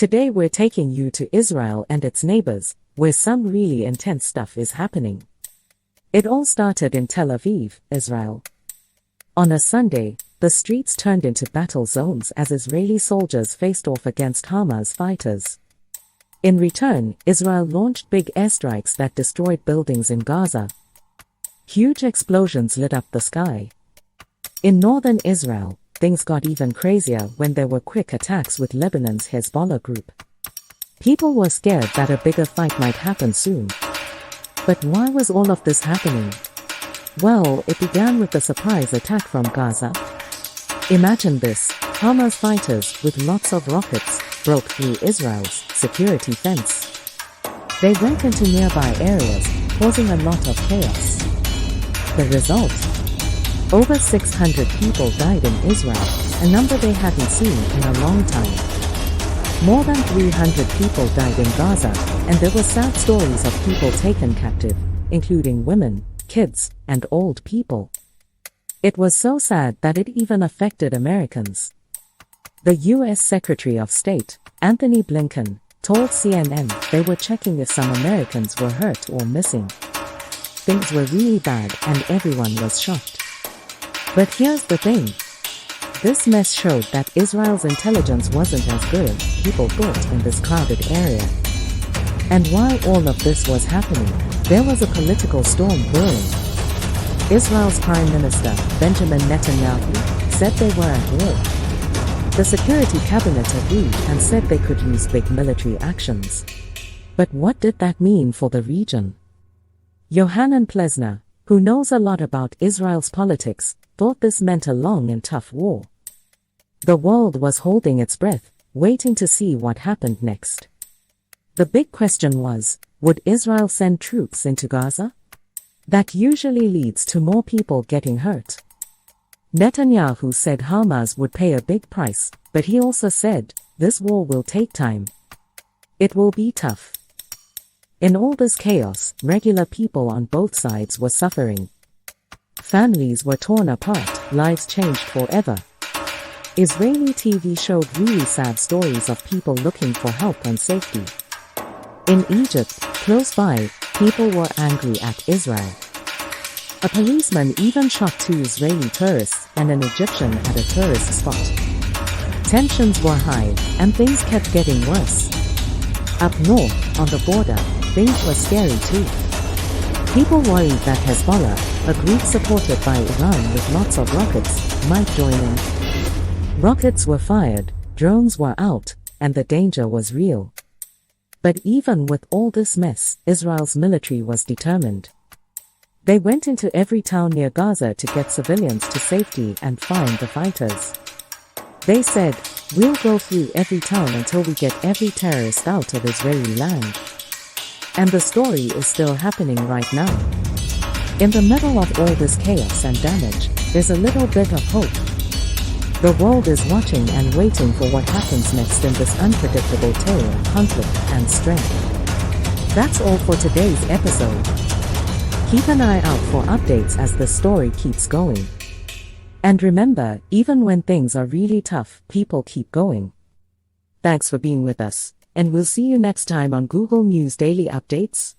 Today we're taking you to Israel and its neighbors, where some really intense stuff is happening. It all started in Tel Aviv, Israel. On a Sunday, the streets turned into battle zones as Israeli soldiers faced off against Hamas fighters. In return, Israel launched big airstrikes that destroyed buildings in Gaza. Huge explosions lit up the sky. In northern Israel, things got even crazier when there were quick attacks with Lebanon's Hezbollah group. People were scared that a bigger fight might happen soon. But why was all of this happening? Well, it began with the surprise attack from Gaza. Imagine this: Hamas fighters with lots of rockets broke through Israel's security fence. They went into nearby areas, causing a lot of chaos. The result? Over 600 people died in Israel, a number they hadn't seen in a long time. More than 300 people died in Gaza, and there were sad stories of people taken captive, including women, kids, and old people. It was so sad that it even affected Americans. The U.S. Secretary of State, Anthony Blinken, told CNN they were checking if some Americans were hurt or missing. Things were really bad and everyone was shocked. But here's the thing. This mess showed that Israel's intelligence wasn't as good as people thought in this crowded area. And while all of this was happening, there was a political storm brewing. Israel's Prime Minister, Benjamin Netanyahu, said they were at war. The Security Cabinet agreed and said they could use big military actions. But what did that mean for the region? Yohanan Plesner, who knows a lot about Israel's politics, thought this meant a long and tough war. The world was holding its breath, waiting to see what happened next. The big question was, would Israel send troops into Gaza? That usually leads to more people getting hurt. Netanyahu said Hamas would pay a big price, but he also said, this war will take time. It will be tough. In all this chaos, regular people on both sides were suffering. Families were torn apart, lives changed forever. Israeli TV showed really sad stories of people looking for help and safety. In Egypt, close by, people were angry at Israel. A policeman even shot 2 Israeli tourists and an Egyptian at a tourist spot. Tensions were high, and things kept getting worse. Up north, on the border, things were scary too. People worried that Hezbollah, a group supported by Iran with lots of rockets, might join in. Rockets were fired, drones were out, and the danger was real. But even with all this mess, Israel's military was determined. They went into every town near Gaza to get civilians to safety and find the fighters. They said, we'll go through every town until we get every terrorist out of Israeli land. And the story is still happening right now. In the middle of all this chaos and damage, there's a little bit of hope. The world is watching and waiting for what happens next in this unpredictable tale of conflict and strength. That's all for today's episode. Keep an eye out for updates as the story keeps going. And remember, even when things are really tough, people keep going. Thanks for being with us, and we'll see you next time on Google News Daily Updates.